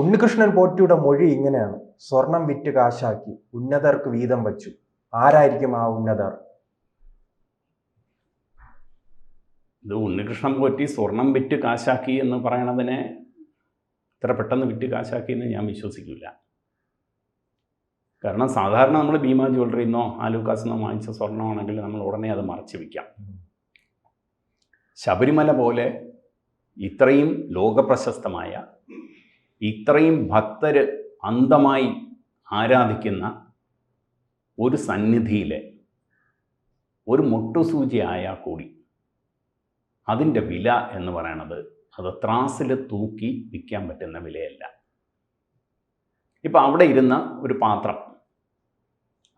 ഉണ്ണികൃഷ്ണൻ പോറ്റിയുടെ മൊഴി ഇങ്ങനെയാണ്: സ്വർണം വിറ്റ് കാശാക്കി, ഉന്നതർക്ക് വീതം വച്ചു. ആരായിരിക്കും ആ ഉന്നതർ? ഇത് ഉണ്ണികൃഷ്ണൻ പോറ്റി സ്വർണം വിറ്റ് കാശാക്കി എന്ന് പറയണതിനെ ഇത്ര പെട്ടെന്ന് വിറ്റ് കാശാക്കി എന്ന് ഞാൻ വിശ്വസിക്കില്ല. കാരണം സാധാരണ നമ്മൾ ഭീമ ജ്വല്ലറിന്നോ ആലൂക്കാസിന്നോ വാങ്ങിച്ച സ്വർണ്ണമാണെങ്കിൽ നമ്മൾ ഉടനെ അത് മറച്ചു വയ്ക്കാം. ശബരിമല പോലെ ഇത്രയും ലോകപ്രശസ്തമായ, ഇത്രയും ഭക്തർ അന്ധമായി ആരാധിക്കുന്ന ഒരു സന്നിധിയിലെ ഒരു മുട്ടുസൂചി ആയാൽ കൂടി അതിൻ്റെ വില എന്ന് പറയണത് അത് ത്രാസിൽ തൂക്കി വിൽക്കാൻ പറ്റുന്ന വിലയല്ല. ഇപ്പം അവിടെ ഇരുന്ന ഒരു പാത്രം,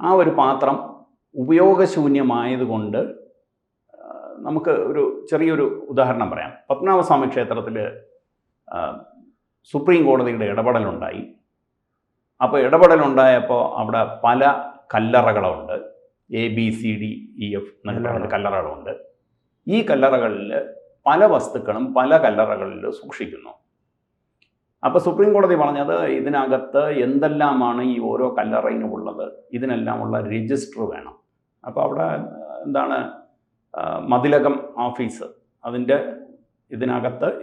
ആ ഒരു പാത്രം ഉപയോഗശൂന്യമായതുകൊണ്ട് നമുക്ക് ഒരു ചെറിയൊരു ഉദാഹരണം പറയാം. പത്മനാഭസ്വാമി ക്ഷേത്രത്തിൽ സുപ്രീം കോടതിയുടെ ഇടപെടലുണ്ടായി. അപ്പോൾ ഇടപെടലുണ്ടായപ്പോൾ അവിടെ പല കല്ലറകളുണ്ട്, ABCDEF എന്നൊക്കെ പറഞ്ഞ കല്ലറകളുണ്ട്. ഈ കല്ലറകളിൽ പല വസ്തുക്കളും പല കല്ലറകളിൽ സൂക്ഷിക്കുന്നു. അപ്പോൾ സുപ്രീം കോടതി പറഞ്ഞത് ഇതിനകത്ത് എന്തെല്ലാമാണ് ഈ ഓരോ കല്ലറയിനുമുള്ളത്, ഇതിനെല്ലാമുള്ള രജിസ്റ്റർ വേണം. അപ്പോൾ അവിടെ എന്താണ്, മതിലകം ഓഫീസ്,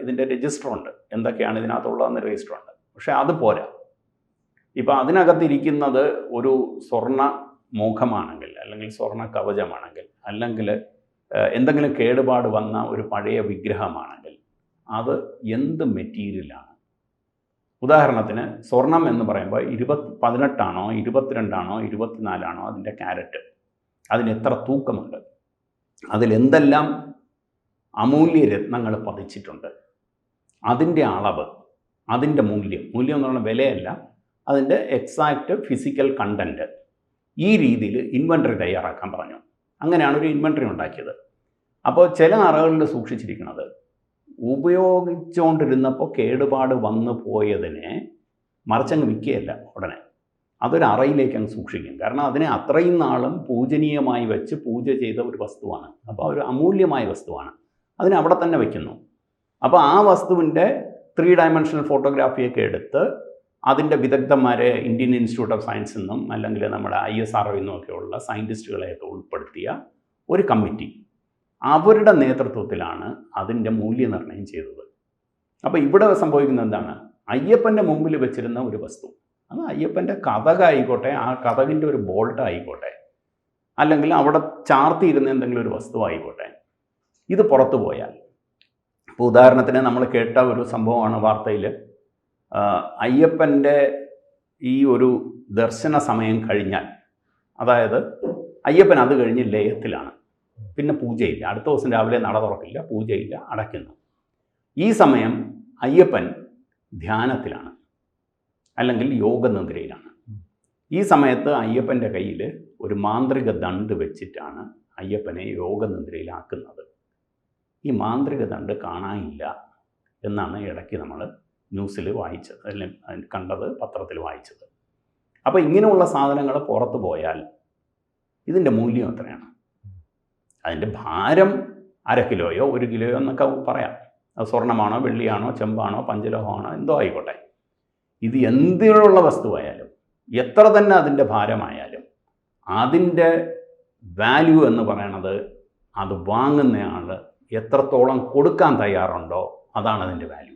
ഇതിൻ്റെ രജിസ്റ്ററുണ്ട്, എന്തൊക്കെയാണ് ഇതിനകത്തുള്ളതെന്ന് രജിസ്റ്ററുണ്ട്. പക്ഷേ അത് പോരാ. ഇപ്പോൾ അതിനകത്തിരിക്കുന്നത് ഒരു സ്വർണ്ണ മുഖമാണെങ്കിൽ, അല്ലെങ്കിൽ സ്വർണ്ണ കവചമാണെങ്കിൽ, അല്ലെങ്കിൽ എന്തെങ്കിലും കേടുപാട് വന്ന ഒരു പഴയ വിഗ്രഹമാണെങ്കിൽ അത് എന്ത് മെറ്റീരിയലാണ്? ഉദാഹരണത്തിന് സ്വർണം എന്ന് പറയുമ്പോൾ 18 22 24 അതിൻ്റെ ക്യാരറ്റ്, അതിന് എത്ര തൂക്കമുണ്ട്, അതിലെന്തെല്ലാം അമൂല്യ രത്നങ്ങൾ പതിച്ചിട്ടുണ്ട്, അതിൻ്റെ അളവ്, അതിൻ്റെ മൂല്യം എന്ന് പറയുന്ന വിലയല്ല, അതിൻ്റെ എക്സാക്റ്റ് ഫിസിക്കൽ കണ്ടൻറ്റ്, ഈ രീതിയിൽ ഇൻവെൻട്രി തയ്യാറാക്കാൻ പറഞ്ഞു. അങ്ങനെയാണ് ഒരു ഇൻവെൻട്രി ഉണ്ടാക്കിയത്. അപ്പോൾ ചില അറകളിൽ സൂക്ഷിച്ചിരിക്കുന്നത് ഉപയോഗിച്ചുകൊണ്ടിരുന്നപ്പോൾ കേടുപാട് വന്നു പോയതിനെ മറിച്ചങ്ങ് വിൽക്കുകയല്ല ഉടനെ, അതൊരു അറയിലേക്ക് അങ്ങ് സൂക്ഷിക്കും. കാരണം അതിനെ അത്രയും നാളും പൂജനീയമായി വെച്ച് പൂജ ചെയ്ത ഒരു വസ്തുവാണ്. അപ്പോൾ ഒരു അമൂല്യമായ വസ്തുവാണ്, അതിനെ അവിടെ തന്നെ വയ്ക്കുന്നു. അപ്പോൾ ആ വസ്തുവിൻ്റെ 3 ഡയമെൻഷണൽ ഫോട്ടോഗ്രാഫിയൊക്കെ എടുത്ത് അതിൻ്റെ വിദഗ്ധന്മാരെ ഇന്ത്യൻ ഇൻസ്റ്റിറ്റ്യൂട്ട് ഓഫ് സയൻസിൽ നിന്നും അല്ലെങ്കിൽ നമ്മുടെ ISRO നിന്നൊക്കെയുള്ള സയൻറ്റിസ്റ്റുകളെയൊക്കെ ഉൾപ്പെടുത്തിയ ഒരു കമ്മിറ്റി, അവരുടെ നേതൃത്വത്തിലാണ് അതിൻ്റെ മൂല്യനിർണ്ണയം ചെയ്തത്. അപ്പോൾ ഇവിടെ സംഭവിക്കുന്നത് എന്താണ്, അയ്യപ്പൻ്റെ മുമ്പിൽ വെച്ചിരുന്ന ഒരു വസ്തു, അത് അയ്യപ്പൻ്റെ കതകായിക്കോട്ടെ, ആ കതകിൻ്റെ ഒരു ബോൾട്ട് ആയിക്കോട്ടെ, അല്ലെങ്കിൽ അവിടെ ചാർത്തിയിരുന്ന എന്തെങ്കിലും ഒരു വസ്തു ആയിക്കോട്ടെ, ഇത് പുറത്തു പോയാൽ, ഇപ്പോൾ ഉദാഹരണത്തിന് നമ്മൾ കേട്ട ഒരു സംഭവമാണ് വാർത്തയിൽ, അയ്യപ്പൻ്റെ ഈ ഒരു ദർശന സമയം കഴിഞ്ഞാൽ, അതായത് അയ്യപ്പൻ അത് കഴിഞ്ഞ് ലയത്തിലാണ്, പിന്നെ പൂജയില്ല, അടുത്ത ദിവസം രാവിലെ നട തുറക്കില്ല, പൂജയില്ല, അടയ്ക്കുന്നു. ഈ സമയം അയ്യപ്പൻ ധ്യാനത്തിലാണ് അല്ലെങ്കിൽ യോഗനിദ്രയിലാണ്. ഈ സമയത്ത് അയ്യപ്പൻ്റെ കയ്യിൽ ഒരു മാന്ത്രിക ദണ്ഡ് വെച്ചിട്ടാണ് അയ്യപ്പനെ യോഗനിദ്രയിലാക്കുന്നത്. ഈ മാന്ത്രിക ദണ്ഡ് കാണാനില്ല എന്നാണ് ഇടയ്ക്ക് നമ്മൾ ന്യൂസിൽ വായിച്ചത്, അല്ലെങ്കിൽ കണ്ടത്, പത്രത്തിൽ വായിച്ചത്. അപ്പോൾ ഇങ്ങനെയുള്ള സാധനങ്ങൾ പുറത്തു പോയാൽ ഇതിൻ്റെ മൂല്യം എത്രയാണ്? അതിൻ്റെ ഭാരം 1/2 കിലോയോ 1 കിലോയോ എന്നൊക്കെ പറയാം. അത് സ്വർണ്ണമാണോ വെള്ളിയാണോ ചെമ്പാണോ പഞ്ചലോഹമാണോ എന്തോ ആയിക്കോട്ടെ, ഇത് എന്തിനുള്ള വസ്തുവായാലും എത്ര തന്നെ അതിൻ്റെ ഭാരമായാലും അതിൻ്റെ വാല്യൂ എന്ന് പറയണത് അത് വാങ്ങുന്നയാൾ എത്രത്തോളം കൊടുക്കാൻ തയ്യാറുണ്ടോ അതാണ് അതിൻ്റെ വാല്യൂ.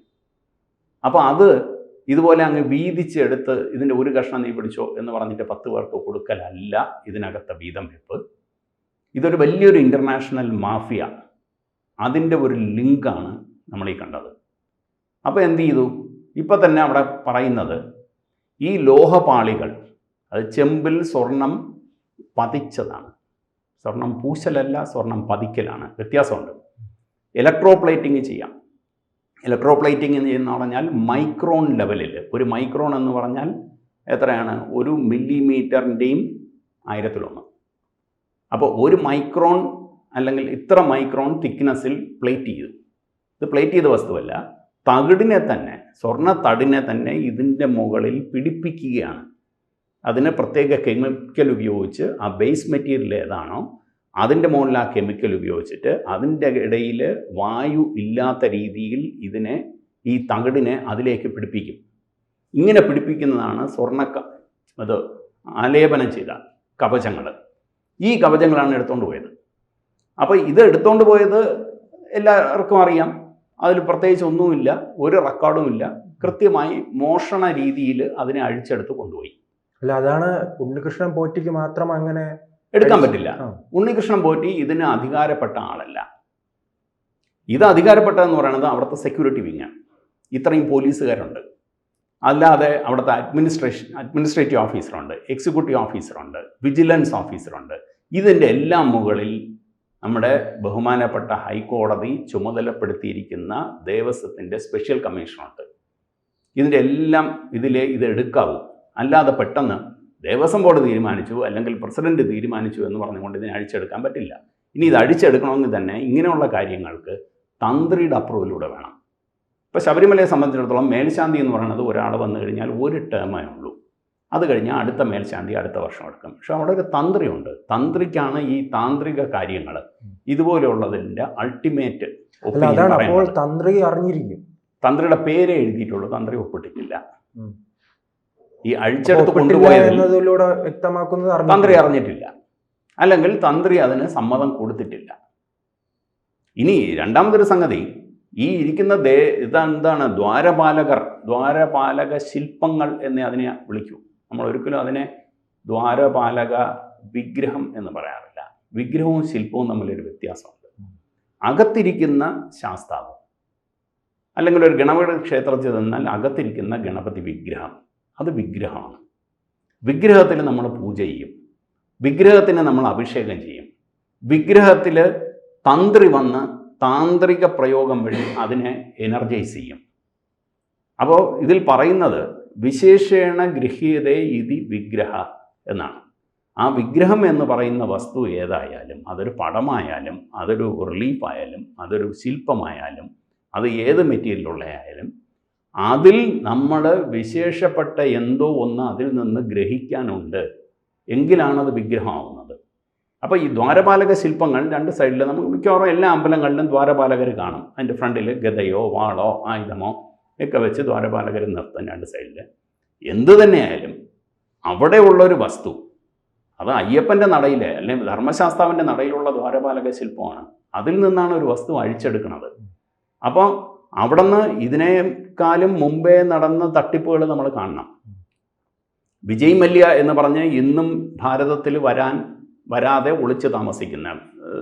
അപ്പോൾ അത് ഇതുപോലെ അങ്ങ് വീതിച്ചെടുത്ത് ഇതിൻ്റെ ഒരു കഷ്ണം നീ പിടിച്ചോ എന്ന് പറഞ്ഞിട്ട് 10 പേർക്ക് കൊടുക്കലല്ല ഇതിനകത്തെ വീതം വെപ്പ്. ഇതൊരു വലിയൊരു ഇൻ്റർനാഷണൽ മാഫിയ, അതിൻ്റെ ഒരു ലിങ്കാണ് നമ്മൾ ഈ കണ്ടത്. അപ്പോൾ എന്ത് ചെയ്തു, ഇപ്പം തന്നെ അവിടെ പറയുന്നത് ഈ ലോഹപാളികൾ, അത് ചെമ്പിൽ സ്വർണം പതിച്ചതാണ്. സ്വർണം പൂശലല്ല, സ്വർണം പതിക്കലാണ്, വ്യത്യാസമുണ്ട്. ഇലക്ട്രോപ്ലേറ്റിംഗ് ചെയ്യാം. ഇലക്ട്രോപ്ലേറ്റിംഗ് എന്ന് പറഞ്ഞാൽ മൈക്രോൺ ലെവലിൽ, ഒരു മൈക്രോൺ എന്ന് പറഞ്ഞാൽ എത്രയാണ്, 1 മില്ലിമീറ്ററിൻ്റെയും 1000-1. അപ്പോൾ 1 മൈക്രോൺ അല്ലെങ്കിൽ ഇത്ര മൈക്രോൺ തിക്നെസ്സിൽ പ്ലേറ്റ് ചെയ്തു. ഇത് പ്ലേറ്റ് ചെയ്ത വസ്തുവല്ല, തകിടിനെ തന്നെ, സ്വർണ്ണ തടിനെ തന്നെ ഇതിൻ്റെ മുകളിൽ പിടിപ്പിക്കുകയാണ്. അതിന് പ്രത്യേക കെമിക്കൽ ഉപയോഗിച്ച് ആ ബേസ് മെറ്റീരിയൽ ഏതാണോ അതിൻ്റെ മുകളിൽ ആ കെമിക്കൽ ഉപയോഗിച്ചിട്ട് അതിൻ്റെ ഇടയിൽ വായു ഇല്ലാത്ത രീതിയിൽ ഈ തകിടിനെ അതിലേക്ക് പിടിപ്പിക്കും. ഇങ്ങനെ പിടിപ്പിക്കുന്നതാണ് അത് ആലേപനം ചെയ്ത കവചങ്ങൾ. ഈ കവചങ്ങളാണ് എടുത്തുകൊണ്ട് പോയത്. അപ്പോൾ ഇത് എടുത്തുകൊണ്ട് പോയത് എല്ലാവർക്കും അറിയാം. അതിൽ പ്രത്യേകിച്ച് ഒന്നുമില്ല, ഒരു റെക്കോർഡുമില്ല. കൃത്യമായി മോഷണ രീതിയിൽ അതിനെ അഴിച്ചെടുത്ത് കൊണ്ടുപോയി. അല്ല, അതാണ് ഉണ്ണികൃഷ്ണൻ പോറ്റിക്ക് മാത്രം അങ്ങനെ എടുക്കാൻ പറ്റില്ല. ഉണ്ണികൃഷ്ണൻ പോറ്റി ഇതിന് അധികാരപ്പെട്ട ആളല്ല. ഇത് അധികാരപ്പെട്ടതെന്ന് പറയുന്നത് അവിടുത്തെ സെക്യൂരിറ്റി വിങ്ങാണ്. ഇത്രയും പോലീസുകാരുണ്ട്. അല്ലാതെ അവിടുത്തെ അഡ്മിനിസ്ട്രേറ്റീവ് ഓഫീസറുണ്ട്, എക്സിക്യൂട്ടീവ് ഓഫീസറുണ്ട്, വിജിലൻസ് ഓഫീസറുണ്ട്. ഇതിൻ്റെ എല്ലാം മുകളിൽ നമ്മുടെ ബഹുമാനപ്പെട്ട ഹൈക്കോടതി ചുമതലപ്പെടുത്തിയിരിക്കുന്ന ദേവസ്വത്തിൻ്റെ സ്പെഷ്യൽ കമ്മീഷനുണ്ട്. ഇതിൻ്റെ എല്ലാം ഇത് എടുക്കാവൂ. അല്ലാതെ പെട്ടെന്ന് ദേവസ്വം ബോർഡ് തീരുമാനിച്ചു അല്ലെങ്കിൽ പ്രസിഡന്റ് തീരുമാനിച്ചു എന്ന് പറഞ്ഞുകൊണ്ട് ഇതിനെ അഴിച്ചെടുക്കാൻ പറ്റില്ല. ഇനി ഇത് അഴിച്ചെടുക്കണമെങ്കിൽ തന്നെ ഇങ്ങനെയുള്ള കാര്യങ്ങൾക്ക് തന്ത്രിയുടെ അപ്രൂവലൂടെ വേണം. ഇപ്പോൾ ശബരിമലയെ സംബന്ധിച്ചിടത്തോളം മേൽശാന്തി എന്ന് പറയുന്നത് ഒരാൾ വന്നു കഴിഞ്ഞാൽ ഒരു ടേമേ ഉള്ളൂ. അത് കഴിഞ്ഞാൽ അടുത്ത മേൽശാന്തി അടുത്ത വർഷം എടുക്കും. പക്ഷെ അവിടെ ഒരു തന്ത്രിയുണ്ട്. തന്ത്രിക്കാണ് ഈ താന്ത്രിക കാര്യങ്ങൾ ഇതുപോലെയുള്ളതിൻ്റെ അൾട്ടിമേറ്റ്. അപ്പോൾ തന്ത്രി അറിഞ്ഞിരിക്കും. തന്ത്രിയുടെ പേരെ എഴുതിയിട്ടുള്ളൂ, തന്ത്രി ഒപ്പിട്ടിട്ടില്ല. ഈ അഴിച്ചെടുത്ത് കൊണ്ടുപോയതിലൂടെ വ്യക്തമാക്കുന്നത് തന്ത്രി അറിഞ്ഞിട്ടില്ല, അല്ലെങ്കിൽ തന്ത്രി അതിന് സമ്മതം കൊടുത്തിട്ടില്ല. ഇനി രണ്ടാമതൊരു സംഗതി, ഈ ഇരിക്കുന്ന ഇതെന്താണ്, ദ്വാരപാലക ശില്പങ്ങൾ എന്നേ അതിനെ വിളിക്കൂ. നമ്മൾ ഒരിക്കലും അതിനെ ദ്വാരപാലക വിഗ്രഹം എന്ന് പറയാറില്ല. വിഗ്രഹവും ശില്പവും തമ്മിലൊരു വ്യത്യാസമുണ്ട്. അകത്തിരിക്കുന്ന ശാസ്താവ് അല്ലെങ്കിൽ ഒരു ഗണപതി ക്ഷേത്രത്തിൽ നിന്നാൽ അകത്തിരിക്കുന്ന ഗണപതി വിഗ്രഹം, അത് വിഗ്രഹമാണ്. വിഗ്രഹത്തിൽ നമ്മൾ പൂജ ചെയ്യും, വിഗ്രഹത്തിന് നമ്മൾ അഭിഷേകം ചെയ്യും. വിഗ്രഹത്തിൽ തന്ത്രി വന്ന് താന്ത്രിക പ്രയോഗം വഴി അതിനെ എനർജൈസ് ചെയ്യും. അപ്പോൾ ഇതിൽ പറയുന്നത് വിശേഷേണ ഗൃഹ്യതേ ഇതി വിഗ്രഹ എന്നാണ്. ആ വിഗ്രഹം എന്ന് പറയുന്ന വസ്തു ഏതായാലും, അതൊരു പടമായാലും അതൊരു റിലീഫായാലും അതൊരു ശില്പമായാലും അത് ഏത് മെറ്റീരിയലുള്ളതായാലും അതിൽ നമ്മൾ വിശേഷപ്പെട്ട എന്തോ ഒന്ന് അതിൽ നിന്ന് ഗ്രഹിക്കാനുണ്ട് എങ്കിലാണത് വിഗ്രഹമാവുന്നത്. അപ്പോൾ ഈ ദ്വാരപാലക ശില്പങ്ങൾ രണ്ട് സൈഡിൽ നമുക്ക് മിക്കവാറും എല്ലാ അമ്പലങ്ങളിലും ദ്വാരപാലകർ കാണും. അതിൻ്റെ ഫ്രണ്ടിൽ ഗദയോ വാളോ ആയുധമോ ഒക്കെ വെച്ച് ദ്വാരപാലകർ നിർത്തും രണ്ട് സൈഡിൽ. എന്തു തന്നെയായാലും അവിടെയുള്ളൊരു വസ്തു, അത് അയ്യപ്പൻ്റെ നടയിൽ അല്ലെങ്കിൽ ധർമ്മശാസ്താവിൻ്റെ നടയിലുള്ള ദ്വാരപാലക ശില്പമാണ്. അതിൽ നിന്നാണ് ഒരു വസ്തു അഴിച്ചെടുക്കുന്നത്. അപ്പോൾ അവിടെ നിന്ന് ഇതിനേക്കാളും മുമ്പേ നടന്ന തട്ടിപ്പുകൾ നമ്മൾ കാണണം. വിജയ് മല്യ എന്ന് പറഞ്ഞ് ഇന്നും ഭാരതത്തിൽ വരാതെ ഒളിച്ച് താമസിക്കുന്ന,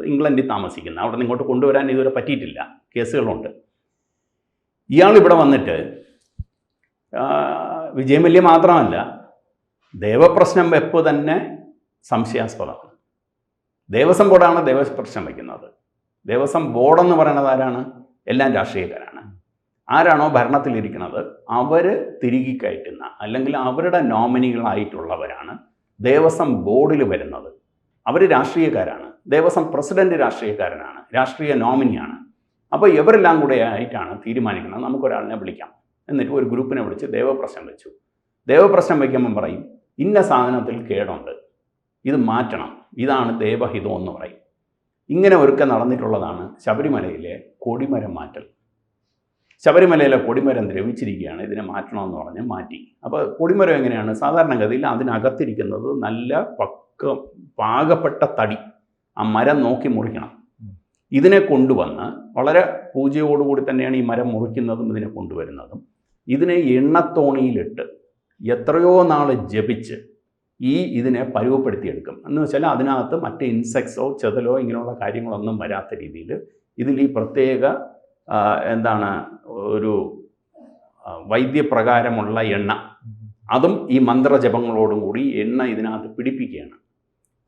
ഇംഗ്ലണ്ടിൽ താമസിക്കുന്ന, അവിടെ നിന്ന് ഇങ്ങോട്ട് കൊണ്ടുവരാൻ ഇതുവരെ പറ്റിയിട്ടില്ല, കേസുകളുണ്ട്. ഇയാളിവിടെ വന്നിട്ട് വിജയ് മല്യ മാത്രമല്ല, ദേവപ്രശ്നം വെപ്പ് തന്നെ സംശയാസ്പദമാണ്. ദേവസ്വം ബോർഡാണ് ദേവപ്രശ്നം വയ്ക്കുന്നത്. ദേവസ്വം ബോർഡെന്ന് പറയുന്നത് ആരാണ്? എല്ലാം രാഷ്ട്രീയക്കാരാണ്. ആരാണോ ഭരണത്തിലിരിക്കുന്നത് അവർ തിരികെ കയറ്റുന്ന അല്ലെങ്കിൽ അവരുടെ നോമിനികളായിട്ടുള്ളവരാണ് ദേവസ്വം ബോർഡിൽ വരുന്നത്. അവർ രാഷ്ട്രീയക്കാരാണ്. ദേവസ്വം പ്രസിഡന്റ് രാഷ്ട്രീയക്കാരനാണ്, രാഷ്ട്രീയ നോമിനിയാണ്. അപ്പോൾ ഇവരെല്ലാം കൂടെ ആയിട്ടാണ് തീരുമാനിക്കുന്നത്. നമുക്കൊരാളിനെ വിളിക്കാം, എന്നിട്ട് ഒരു ഗ്രൂപ്പിനെ വിളിച്ച് ദേവപ്രശ്നം വെച്ചു. ദേവപ്രശ്നം വയ്ക്കുമ്പം പറയും ഇന്ന സാധനത്തിൽ കേടുണ്ട്, ഇത് മാറ്റണം, ഇതാണ് ദേവഹിതം എന്ന് പറയും. ഇങ്ങനെ ഒരുക്കം നടന്നിട്ടുള്ളതാണ് ശബരിമലയിലെ കൊടിമരം മാറ്റൽ. ശബരിമലയിലെ കൊടിമരം ദ്രവിച്ചിരിക്കുകയാണ്, ഇതിനെ മാറ്റണമെന്ന് പറഞ്ഞ് മാറ്റി. അപ്പോൾ കൊടിമരം എങ്ങനെയാണ്? സാധാരണഗതിയിൽ അതിനകത്തിരിക്കുന്നത് നല്ല പാകപ്പെട്ട തടി, ആ മരം നോക്കി മുറിക്കണം. ഇതിനെ കൊണ്ടുവന്ന് വളരെ പൂജയോടുകൂടി തന്നെയാണ് ഈ മരം മുറിക്കുന്നതും ഇതിനെ കൊണ്ടുവരുന്നതും. ഇതിനെ എണ്ണത്തോണിയിലിട്ട് എത്രയോ നാൾ ജപിച്ച് ഇതിനെ പരുവപ്പെടുത്തിയെടുക്കും. എന്ന് വെച്ചാൽ അതിനകത്ത് മറ്റ് ഇൻസെക്ട്സോ ചെതലോ ഇങ്ങനെയുള്ള കാര്യങ്ങളൊന്നും വരാത്ത രീതിയിൽ ഇതിൽ ഈ പ്രത്യേക ഒരു വൈദ്യപ്രകാരമുള്ള എണ്ണ, അതും ഈ മന്ത്രജപങ്ങളോടും കൂടി എണ്ണ ഇതിനകത്ത് പിടിപ്പിക്കുകയാണ്.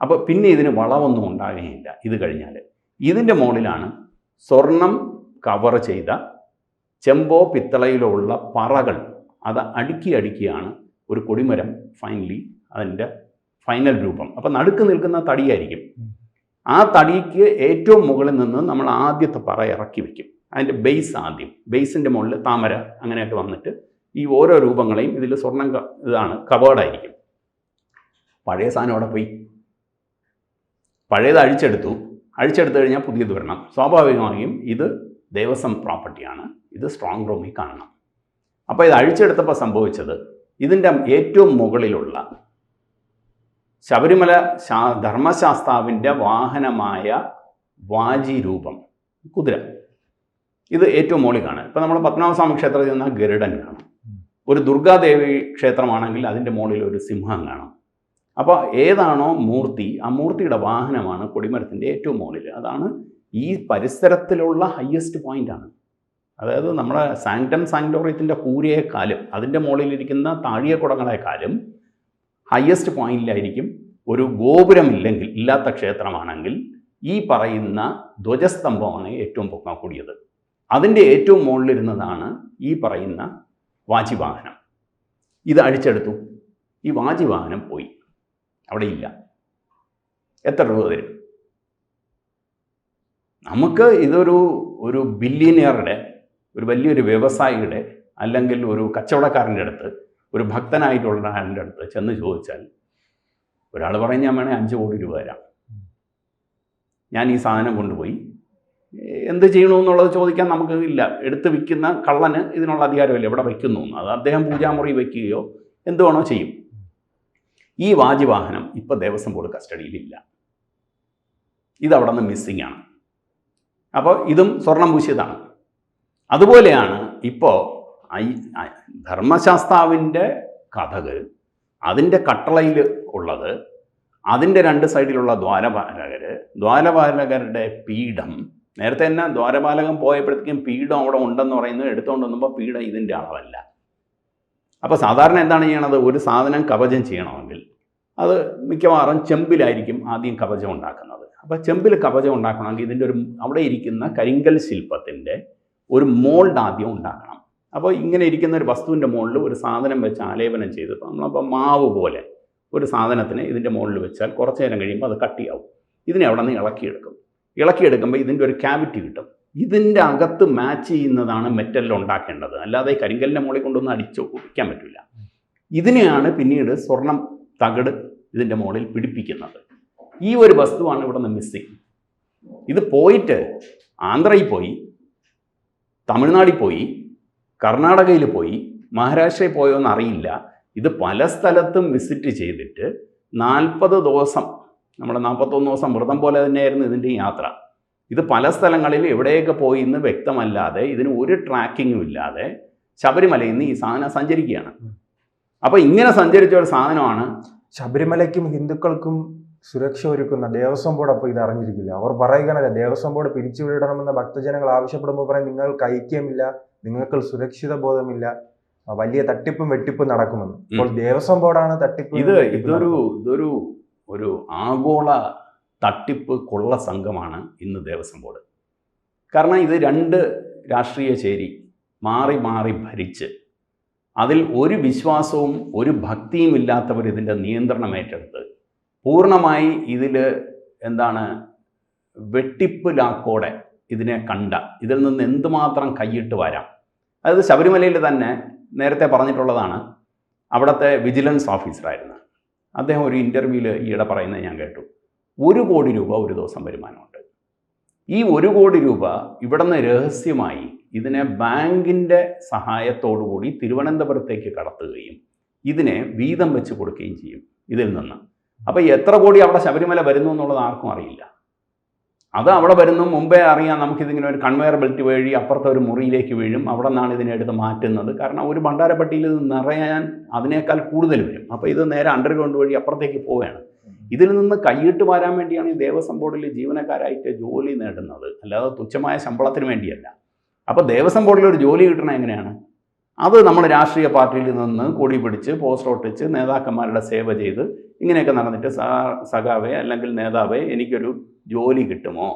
അപ്പോൾ പിന്നെ ഇതിന് വളമൊന്നും ഉണ്ടാകുകയില്ല. ഇത് കഴിഞ്ഞാൽ ഇതിൻ്റെ മുകളിലാണ് സ്വർണം കവർ ചെയ്ത ചെമ്പോ പിത്തളയിലോ ഉള്ള പറകൾ, അത് അടുക്കിയാണ് ഒരു കൊടിമരം ഫൈനലി അതിൻ്റെ ഫൈനൽ രൂപം. അപ്പോൾ നടുക്ക് നിൽക്കുന്ന തടിയായിരിക്കും. ആ തടിക്ക് ഏറ്റവും മുകളിൽ നിന്ന് നമ്മൾ ആദ്യത്തെ പറ ഇറക്കി വയ്ക്കും. അതിൻ്റെ ആദ്യം ബേസിൻ്റെ മുകളിൽ താമര അങ്ങനെയൊക്കെ വന്നിട്ട് ഈ ഓരോ രൂപങ്ങളെയും ഇതിൽ സ്വർണം കവേർഡായിരിക്കും. പഴയ സാധനം അവിടെ പോയി, പഴയത് അഴിച്ചെടുത്തു കഴിഞ്ഞാൽ പുതിയത് വരണം. സ്വാഭാവികമായും ഇത് ദേവസ്വം പ്രോപ്പർട്ടിയാണ്, ഇത് സ്ട്രോങ് റൂമിൽ കാണണം. അപ്പോൾ ഇത് അഴിച്ചെടുത്തപ്പോൾ സംഭവിച്ചത് ഇതിൻ്റെ ഏറ്റവും മുകളിലുള്ള ശബരിമല ധർമ്മശാസ്താവിൻ്റെ വാഹനമായ വാജി രൂപം കുതിര, ഇത് ഏറ്റവും മുകളിൽ കാണാം. ഇപ്പോൾ നമ്മൾ പത്മനാഭസ്വാമി ക്ഷേത്രത്തിൽ നിന്നാൽ ഗരുഡൻ കാണാം. ഒരു ദുർഗാദേവി ക്ഷേത്രമാണെങ്കിൽ അതിൻ്റെ മുകളിൽ ഒരു സിംഹം കാണാം. അപ്പോൾ ഏതാണോ മൂർത്തി, ആ മൂർത്തിയുടെ വാഹനമാണ് കൊടിമരത്തിൻ്റെ ഏറ്റവും മുകളിൽ. അതാണ് ഈ പരിസരത്തിലുള്ള ഹയ്യസ്റ്റ് പോയിൻ്റാണ്. അതായത് നമ്മുടെ സാങ്ക്ടം സാങ്ക്ടോറിയത്തിൻ്റെ കൂരയെക്കാളും അതിൻ്റെ മുകളിലിരിക്കുന്ന താഴികക്കുടങ്ങളെക്കാളും ഹയ്യസ്റ്റ് പോയിന്റിലായിരിക്കും ഒരു ഗോപുരമില്ലെങ്കിൽ ഇല്ലാത്ത ക്ഷേത്രമാണെങ്കിൽ ഈ പറയുന്ന ധ്വജസ്തംഭമാണ് ഏറ്റവും പൊക്കം കൂടിയത്. അതിൻ്റെ ഏറ്റവും മുകളിലിരുന്നതാണ് ഈ പറയുന്ന വാജിവാഹനം. ഇത് അഴിച്ചെടുത്തു, ഈ വാജിവാഹനം പോയി, അവിടെ ഇല്ല. എത്ര രൂപ തരും? നമുക്ക് ഇതൊരു ബില്യണിയറുടെ, ഒരു വലിയൊരു വ്യവസായിയുടെ, അല്ലെങ്കിൽ ഒരു കച്ചവടക്കാരൻ്റെ അടുത്ത്, ഒരു ഭക്തനായിട്ടുള്ള ആളുടെ അടുത്ത് ചെന്ന് ചോദിച്ചാൽ ഒരാൾ പറയും ഞാൻ വേണേൽ 5 കോടി രൂപ തരാം, ഞാൻ ഈ സാധനം കൊണ്ടുപോയി എന്ത് ചെയ്യണമെന്നുള്ളത് ചോദിക്കാൻ നമുക്ക് ഇല്ല. എടുത്ത് വിൽക്കുന്ന കള്ളന് ഇതിനുള്ള അധികാരമില്ല, എവിടെ വയ്ക്കുന്നു, അത് അദ്ദേഹം പൂജാമുറി വയ്ക്കുകയോ എന്തുവേണോ ചെയ്യും. ഈ വാജിവാഹനം ഇപ്പോൾ ദേവസ്വം ബോർഡ് കസ്റ്റഡിയിലില്ല, ഇതവിടെ നിന്ന് മിസ്സിംഗ് ആണ്. അപ്പോൾ ഇതും സ്വർണം പൂശിയതാണ്. അതുപോലെയാണ് ഇപ്പോൾ ധർമ്മശാസ്താവിൻ്റെ കഥക്, അതിൻ്റെ കട്ടളയിൽ ഉള്ളത്, അതിൻ്റെ 2 സൈഡിലുള്ള ദ്വാരപാലകരുടെ പീഠം. നേരത്തെ തന്നെ ദ്വാരപാലകൻ പോയപ്പോഴത്തേക്കും പീഠം അവിടെ ഉണ്ടെന്ന് പറയുന്നത് എടുത്തുകൊണ്ട് വന്നപ്പോൾ പീഠം ഇതിൻ്റെ അളവല്ല. അപ്പോൾ സാധാരണ എന്താണ് ചെയ്യണത്? ഒരു സാധനം കവചം ചെയ്യണമെങ്കിൽ അത് മിക്കവാറും ചെമ്പിലായിരിക്കും ആദ്യം കവചം ഉണ്ടാക്കുന്നത്. അപ്പോൾ ചെമ്പിൽ കവചം ഉണ്ടാക്കണമെങ്കിൽ ഇതിൻ്റെ അവിടെ ഇരിക്കുന്ന കരിങ്കൽ ശില്പത്തിൻ്റെ ഒരു മോൾഡ് ആദ്യം ഉണ്ടാക്കണം. അപ്പോൾ ഇങ്ങനെ ഇരിക്കുന്ന ഒരു വസ്തുവിൻ്റെ മുകളിൽ ഒരു സാധനം വെച്ച് ആലേപനം ചെയ്തിട്ട് നമ്മളപ്പോൾ മാവ് പോലെ ഒരു സാധനത്തിന് ഇതിൻ്റെ മുകളിൽ വെച്ചാൽ കുറച്ച് നേരം കഴിയുമ്പോൾ അത് കട്ടിയാവും. ഇതിനെ അവിടെ നിന്ന് ഇളക്കിയെടുക്കുമ്പോൾ ഇതിൻ്റെ ഒരു ക്യാവിറ്റി കിട്ടും. ഇതിൻ്റെ അകത്ത് മാച്ച് ചെയ്യുന്നതാണ് മെറ്റലിൽ ഉണ്ടാക്കേണ്ടത്, അല്ലാതെ കരിങ്കലിൻ്റെ മുകളിൽ കൊണ്ടൊന്നും അടിച്ച് ഒപ്പിക്കാൻ പറ്റില്ല. ഇതിനെയാണ് പിന്നീട് സ്വർണം തകിട് ഇതിൻ്റെ മുകളിൽ പിടിപ്പിക്കുന്നത്. ഈ ഒരു വസ്തുവാണ് ഇവിടെ നിന്ന് മിസ്സിങ്. ഇത് പോയിട്ട് ആന്ധ്രയിൽ പോയി, തമിഴ്നാട്ടിൽ പോയി, കർണാടകയിൽ പോയി, മഹാരാഷ്ട്രയിൽ പോയോ എന്നറിയില്ല. ഇത് പല സ്ഥലത്തും വിസിറ്റ് ചെയ്തിട്ട് 40 ദിവസം, നമ്മുടെ 41 ദിവസം വ്രതം പോലെ തന്നെയായിരുന്നു ഇതിൻ്റെ യാത്ര. ഇത് പല സ്ഥലങ്ങളിൽ എവിടെയൊക്കെ പോയി എന്ന് വ്യക്തമല്ലാതെ, ഇതിന് ഒരു ട്രാക്കിങ്ങും ഇല്ലാതെ ശബരിമലയിൽ നിന്ന് ഈ സാധനം സഞ്ചരിക്കുകയാണ്. അപ്പോൾ ഇങ്ങനെ സഞ്ചരിച്ച ഒരു സാധനമാണ്. ശബരിമലയ്ക്കും ഹിന്ദുക്കൾക്കും സുരക്ഷ ഒരുക്കുന്ന ദേവസ്വം ബോർഡ് അപ്പോൾ ഇത് അറിഞ്ഞിരിക്കില്ല. അവർ പറയുകയാണല്ലോ, ദേവസ്വം ബോർഡ് പിരിച്ചുവിടണമെന്ന് ഭക്തജനങ്ങൾ ആവശ്യപ്പെടുമ്പോൾ പറയും നിങ്ങൾക്ക് ഐക്യമില്ല, നിങ്ങൾക്ക് സുരക്ഷിത ബോധമില്ല, വലിയ തട്ടിപ്പും വെട്ടിപ്പും നടക്കുമെന്ന്. അപ്പോൾ ദേവസ്വം ബോർഡാണ് തട്ടിപ്പ്. ഇതൊരു ആഗോള തട്ടിപ്പ് കൊള്ള സംഘമാണ് ഇന്ന് ദേവസ്വം ബോർഡ്. കാരണം ഇത് 2 രാഷ്ട്രീയ ചേരി മാറി മാറി ഭരിച്ച് അതിൽ ഒരു വിശ്വാസവും ഒരു ഭക്തിയും ഇല്ലാത്തവർ ഇതിൻ്റെ നിയന്ത്രണം ഏറ്റെടുത്ത് പൂർണ്ണമായി ഇതിൽ വെട്ടിപ്പ് ലാക്കോടെ ഇതിനെ കണ്ട, ഇതിൽ നിന്ന് എന്തുമാത്രം കൈയിട്ട് വരാം. അതായത് ശബരിമലയിൽ തന്നെ നേരത്തെ പറഞ്ഞിട്ടുള്ളതാണ്, അവിടുത്തെ വിജിലൻസ് ഓഫീസറായിരുന്നു അദ്ദേഹം. ഒരു ഇൻ്റർവ്യൂവിൽ ഈയിടെ പറയുന്നത് ഞാൻ കേട്ടു, 1 കോടി രൂപ ഒരു ദിവസം വരുമാനമുണ്ട്. ഈ 1 കോടി രൂപ ഇവിടുന്ന് രഹസ്യമായി ഇതിനെ ബാങ്കിൻ്റെ സഹായത്തോടുകൂടി തിരുവനന്തപുരത്തേക്ക് കടത്തുകയും ഇതിനെ വീതം വെച്ച് കൊടുക്കുകയും ചെയ്യും ഇതിൽ നിന്ന്. അപ്പോൾ എത്ര കോടി അവിടെ ശബരിമല വരുന്നു എന്നുള്ളത് ആർക്കും അറിയില്ല. അത് അവിടെ വരുന്നു മുമ്പേ അറിയാം. നമുക്കിതിങ്ങനെ ഒരു കൺവെയർ ബെൽറ്റ് വഴി അപ്പുറത്തെ ഒരു മുറിയിലേക്ക് വീഴും, അവിടെ നിന്നാണ് ഇതിനെടുത്ത് മാറ്റുന്നത്. കാരണം ഒരു ഭണ്ഡാരപ്പെട്ടിയിൽ ഇത് നിറയാൻ അതിനേക്കാൾ കൂടുതൽ വരും. അപ്പോൾ ഇത് നേരെ അണ്ടർഗ്രൗണ്ട് വഴി അപ്പുറത്തേക്ക് പോവുകയാണ്. ഇതിൽ നിന്ന് കൈയിട്ട് വരാൻ വേണ്ടിയാണ് ഈ ദേവസ്വം ബോർഡിൽ ജീവനക്കാരായിട്ട് ജോലി നേടുന്നത്, അല്ലാതെ തുച്ഛമായ ശമ്പളത്തിന് വേണ്ടിയല്ല. അപ്പോൾ ദേവസ്വം ബോർഡിൽ ഒരു ജോലി കിട്ടണം എങ്ങനെയാണ്? അത് നമ്മൾ രാഷ്ട്രീയ പാർട്ടിയിൽ നിന്ന് കൊടി പിടിച്ച് പോസ്റ്റർ ഒട്ടിച്ച് നേതാക്കന്മാരുടെ സേവ ചെയ്ത് ഇങ്ങനെയൊക്കെ നടന്നിട്ട് സഖാവേ അല്ലെങ്കിൽ നേതാവേ എനിക്കൊരു ജോലി കിട്ടുമോ,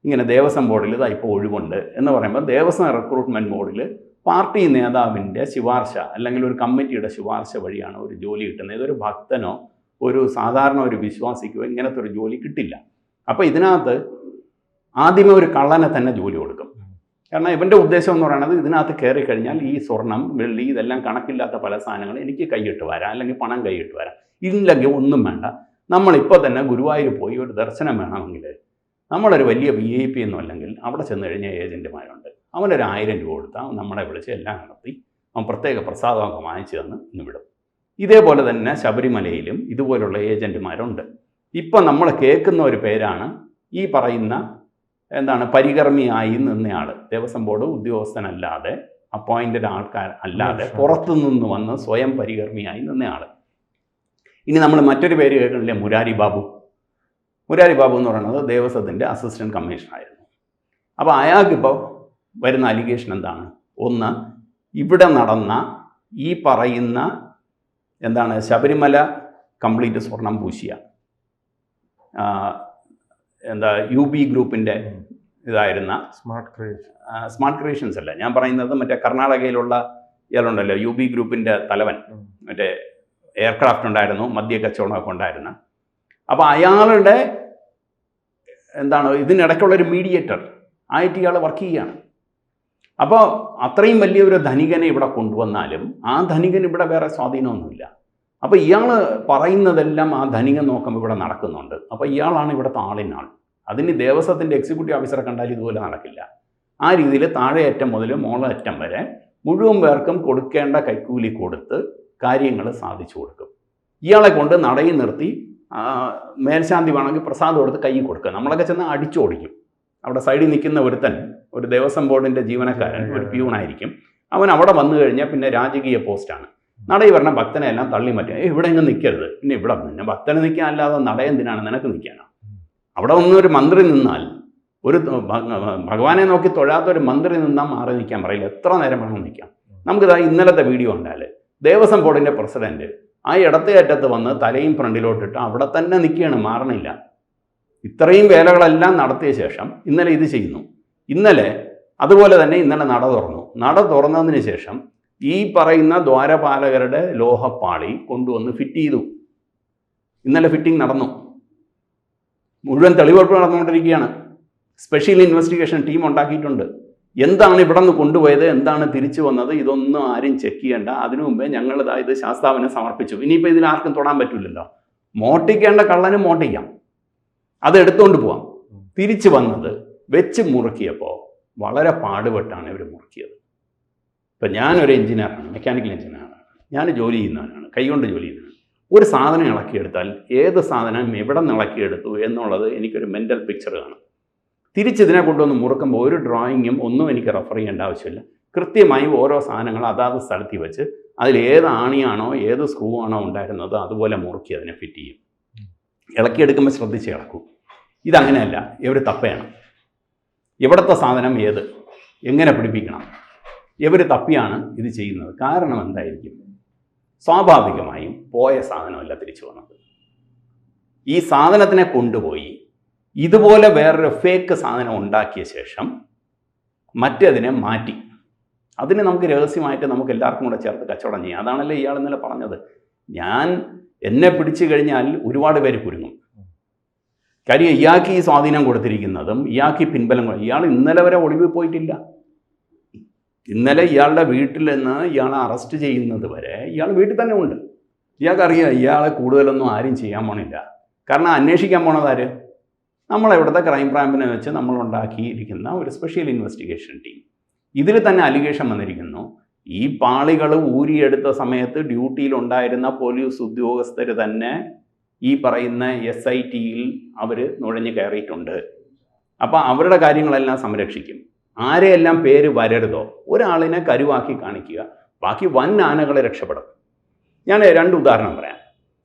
ഇങ്ങനെ ദേവസ്വം ബോർഡിൽ ഇതാ ഇപ്പോൾ ഒഴിവുണ്ട് എന്ന് പറയുമ്പോൾ ദേവസ്വം റിക്രൂട്ട്മെൻറ്റ് ബോർഡിൽ പാർട്ടി നേതാവിൻ്റെ ശുപാർശ അല്ലെങ്കിൽ ഒരു കമ്മിറ്റിയുടെ ശുപാർശ വഴിയാണ് ഒരു ജോലി കിട്ടുന്നത്. ഇതൊരു ഭക്തനോ ഒരു സാധാരണ ഒരു വിശ്വാസിക്കോ ഇങ്ങനത്തെ ഒരു ജോലി കിട്ടില്ല. അപ്പോൾ ഇതിനകത്ത് ആദ്യമേ ഒരു കള്ളനെ തന്നെ ജോലി കൊടുക്കും. കാരണം ഇവൻ്റെ ഉദ്ദേശം എന്ന് പറയുന്നത് ഇതിനകത്ത് കയറി കഴിഞ്ഞാൽ ഈ സ്വർണം വെള്ളി ഇതെല്ലാം കണക്കില്ലാത്ത പല സാധനങ്ങൾ എനിക്ക് കൈയിട്ട് വരാം, അല്ലെങ്കിൽ പണം കൈയിട്ട് വരാം. ഇല്ലെങ്കിൽ ഒന്നും വേണ്ട, നമ്മളിപ്പോൾ തന്നെ ഗുരുവായൂർ പോയി ഒരു ദർശനം വേണമെങ്കിൽ നമ്മളൊരു വലിയ VIP ഒന്നും അല്ലെങ്കിൽ അവിടെ ചെന്ന് കഴിഞ്ഞാൽ ഏജൻറ്റുമാരുണ്ട്, അവനൊരു 1000 രൂപ കൊടുത്താൽ നമ്മളെ വിളിച്ച് എല്ലാം നടത്തി അവൻ പ്രത്യേക പ്രസാദമൊക്കെ വാങ്ങിച്ചു തന്ന് ഇന്ന് വിടും. ഇതേപോലെ തന്നെ ശബരിമലയിലും ഇതുപോലുള്ള ഏജൻറ്റുമാരുണ്ട്. ഇപ്പം നമ്മൾ കേൾക്കുന്ന ഒരു പേരാണ് ഈ പറയുന്ന പരികർമ്മിയായി നിന്നയാൾ, ദേവസ്വം ബോർഡ് ഉദ്യോഗസ്ഥനല്ലാതെ അപ്പോയിൻറ്റഡ് ആൾക്കാർ അല്ലാതെ പുറത്തു നിന്ന് വന്ന് സ്വയം പരികർമ്മിയായി നിന്നയാൾ. ഇനി നമ്മൾ മറ്റൊരു പേര് കേൾക്കണില്ലേ, മുരാരി ബാബു. മുരാരി ബാബു എന്ന് പറയുന്നത് ദേവസ്വത്തിൻ്റെ അസിസ്റ്റൻറ്റ് കമ്മീഷണറായിരുന്നു. അപ്പോൾ അയാൾക്കിപ്പോൾ വരുന്ന അലിഗേഷൻ എന്താണ്? ഒന്ന്, ഇവിടെ നടന്ന ഈ പറയുന്ന ശബരിമല കംപ്ലീറ്റ് സ്വർണം പൂശിയ UB ഗ്രൂപ്പിൻ്റെ ഇതായിരുന്ന സ്മാർട്ട് ക്രിയേഷൻസ് അല്ല ഞാൻ പറയുന്നത്, മറ്റേ കർണാടകയിലുള്ള ഇയാളുണ്ടല്ലോ, UB ഗ്രൂപ്പിൻ്റെ തലവൻ, മറ്റേ എയർക്രാഫ്റ്റ് ഉണ്ടായിരുന്നു, മദ്യ കച്ചവടമൊക്കെ ഉണ്ടായിരുന്ന. അപ്പോൾ അയാളുടെ ഇതിനിടയ്ക്കുള്ളൊരു മീഡിയേറ്റർ ആയിട്ട് ഇയാൾ വർക്ക് ചെയ്യുകയാണ്. അപ്പോൾ അത്രയും വലിയൊരു ധനികനെ ഇവിടെ കൊണ്ടുവന്നാലും ആ ധനികൻ ഇവിടെ വേറെ സ്വാധീനമൊന്നുമില്ല. അപ്പോൾ ഇയാൾ പറയുന്നതെല്ലാം ആ ധനികൻ നോക്കുമ്പോൾ ഇവിടെ നടക്കുന്നുണ്ട്. അപ്പോൾ ഇയാളാണ് ഇവിടുത്തെ ആളിനാൾ. അതിന് ദേവസ്വത്തിൻ്റെ എക്സിക്യൂട്ടീവ് ഓഫീസറെ കണ്ടാൽ ഇതുപോലെ നടക്കില്ല. ആ രീതിയിൽ താഴെയറ്റം മുതൽ മോളറ്റം വരെ മുഴുവൻ പേർക്കും കൊടുക്കേണ്ട കൈക്കൂലി കൊടുത്ത് കാര്യങ്ങൾ സാധിച്ചു കൊടുക്കും. ഇയാളെ കൊണ്ട് നടയിൽ നിർത്തി മേൽശാന്തി വേണമെങ്കിൽ പ്രസാദം കൊടുത്ത് കൈ കൊടുക്കുക. നമ്മളൊക്കെ ചെന്ന് അടിച്ചോടിക്കും. അവിടെ സൈഡിൽ നിൽക്കുന്ന ഒരുത്തൻ, ഒരു ദേവസ്വം ബോർഡിൻ്റെ ജീവനക്കാരൻ, ഒരു പ്യൂണായിരിക്കും. അവൻ അവിടെ വന്നു കഴിഞ്ഞാൽ പിന്നെ രാജകീയ പോസ്റ്റാണ്. നടയിൽ പറഞ്ഞ ഭക്തനെ എല്ലാം തള്ളി മാറ്റുക. ഇവിടെ ഇങ്ങ് നിൽക്കരുത്, പിന്നെ ഇവിടെ പിന്നെ ഭക്തനെ നിൽക്കാൻ അല്ലാതെ നട എന്തിനാണ്, നിനക്ക് നിൽക്കാനോ? അവിടെ ഒന്നൊരു മന്ത്രി നിന്നാൽ, ഒരു ഭഗവാനെ നോക്കി തൊഴാത്തൊരു മന്ത്രി നിന്നാൽ മാറി നിൽക്കാൻ പറയില്ല. എത്ര നേരം വേണം നിൽക്കാം. നമുക്കിതാ ഇന്നലത്തെ വീഡിയോ ഉണ്ടായാൽ ദേവസ്വം ബോർഡിൻ്റെ പ്രസിഡന്റ് ആ ഇടത്തെ അറ്റത്ത് വന്ന് തലയും ഫ്രണ്ടിലോട്ടിട്ട് അവിടെ തന്നെ നിൽക്കുകയാണ്, മാറണില്ല. ഇത്രയും വേലകളെല്ലാം നടത്തിയ ശേഷം ഇന്നലെ ഇത് ചെയ്യുന്നു. ഇന്നലെ അതുപോലെ തന്നെ ഇന്നലെ നട തുറന്നു. നട തുറന്നതിന് ശേഷം ഈ പറയുന്ന ദ്വാരപാലകരുടെ ലോഹപ്പാളി കൊണ്ടുവന്ന് ഫിറ്റ് ചെയ്തു. ഇന്നലെ ഫിറ്റിംഗ് നടന്നു. മുഴുവൻ തെളിവെടുപ്പ് നടന്നുകൊണ്ടിരിക്കുകയാണ്. സ്പെഷ്യൽ ഇൻവെസ്റ്റിഗേഷൻ ടീം ഉണ്ടാക്കിയിട്ടുണ്ട്. എന്താണ് ഇവിടെ നിന്ന് കൊണ്ടുപോയത്, എന്താണ് തിരിച്ചു വന്നത്, ഇതൊന്നും ആരും ചെക്ക് ചെയ്യേണ്ട. അതിനു മുമ്പേ ഞങ്ങളിതാ ഇത് ശാസ്താവിനെ സമർപ്പിച്ചു. ഇനിയിപ്പോൾ ഇതിൽ ആർക്കും തൊടാൻ പറ്റില്ലല്ലോ. മോട്ടിക്കേണ്ട കള്ളനും മോട്ടിക്കാം, അത് എടുത്തുകൊണ്ട് പോവാം. തിരിച്ചു വന്നത് വെച്ച് മുറുക്കിയപ്പോൾ വളരെ പാടുപെട്ടാണ് ഇവർ മുറുക്കിയത്. ഇപ്പം ഞാനൊരു എഞ്ചിനീയറാണ്, മെക്കാനിക്കൽ എഞ്ചിനീയറാണ്. ഞാൻ ജോലി ചെയ്യുന്നവനാണ്, കൈകൊണ്ട് ജോലി ചെയ്യുന്നവനാണ്. ഒരു സാധനം ഇളക്കിയെടുത്താൽ ഏത് സാധനം എവിടെ നിന്ന് ഇളക്കിയെടുത്തു എന്നുള്ളത് എനിക്കൊരു മെൻ്റൽ പിക്ചർ കാണും. തിരിച്ചിതിനെ കൊണ്ടുവന്ന് മുറുക്കുമ്പോൾ ഒരു ഡ്രോയിങ്ങും ഒന്നും എനിക്ക് റെഫർ ചെയ്യേണ്ട ആവശ്യമില്ല. കൃത്യമായി ഓരോ സാധനങ്ങൾ അതാത് സ്ഥലത്തിൽ വെച്ച് അതിൽ ഏത് ആണിയാണോ ഏത് സ്ക്രൂ ആണോ ഉണ്ടായിരുന്നത് അതുപോലെ മുറുക്കി അതിനെ ഫിറ്റ് ചെയ്യും. ഇളക്കിയെടുക്കുമ്പോൾ ശ്രദ്ധിച്ച് ഇളക്കൂ. ഇതങ്ങനെയല്ല, ഇവർ തപ്പയാണ്. എവിടുത്തെ സാധനം ഏത്, എങ്ങനെ പിടിപ്പിക്കണം, ഇവർ തപ്പിയാണ് ഇത് ചെയ്യുന്നത്. കാരണം എന്തായിരിക്കും? സ്വാഭാവികമായും പോയ സാധനമല്ല തിരിച്ചു വന്നത്. ഈ സാധനത്തിനെ കൊണ്ടുപോയി ഇതുപോലെ വേറൊരു ഫേക്ക് സാധനം ഉണ്ടാക്കിയ ശേഷം മറ്റേതിനെ മാറ്റി അതിനെ നമുക്ക് രഹസ്യമായിട്ട് നമുക്ക് എല്ലാവർക്കും കൂടെ ചേർത്ത് കച്ചവടം ചെയ്യാം. അതാണല്ലോ ഇയാൾ ഇന്നലെ പറഞ്ഞത്. എന്നെ പിടിച്ചു കഴിഞ്ഞാൽ ഒരുപാട് പേര് കുരുങ്ങും. കാര്യം ഇയാൾക്ക് ഈ സ്വാധീനം കൊടുത്തിരിക്കുന്നതും ഇയാൾക്ക് ഈ പിൻബലം, ഇയാൾ ഇന്നലെ വരെ ഒളിവിൽ പോയിട്ടില്ല. ഇന്നലെ ഇയാളുടെ വീട്ടിൽ നിന്ന് ഇയാളെ അറസ്റ്റ് ചെയ്യുന്നത് വരെ ഇയാൾ വീട്ടിൽ തന്നെ ഉണ്ട്. ഇയാൾക്കറിയാം ഇയാളെ കൂടുതലൊന്നും ആരും ചെയ്യാൻ പോണില്ല. കാരണം അന്വേഷിക്കാൻ പോണതാര്? നമ്മളിവിടുത്തെ ക്രൈം ബ്രാഞ്ചിനെ വെച്ച് നമ്മളുണ്ടാക്കിയിരിക്കുന്ന ഒരു സ്പെഷ്യൽ ഇൻവെസ്റ്റിഗേഷൻ ടീം. ഇതിൽ തന്നെ അലിഗേഷൻ വന്നിരിക്കുന്നു. ഈ പാളികൾ ഊരിയെടുത്ത സമയത്ത് ഡ്യൂട്ടിയിലുണ്ടായിരുന്ന പോലീസ് ഉദ്യോഗസ്ഥർ തന്നെ ഈ പറയുന്ന SITയിൽ അവർ നുഴഞ്ഞു കയറിയിട്ടുണ്ട്. അപ്പോൾ അവരുടെ കാര്യങ്ങളെല്ലാം സംരക്ഷിക്കും. ആരെയെല്ലാം പേര് വരരുതോ ഒരാളിനെ കരുവാക്കി കാണിക്കുക, ബാക്കി വൻ ആനകളെ രക്ഷപ്പെടും. ഞാൻ 2 ഉദാഹരണം പറയാം.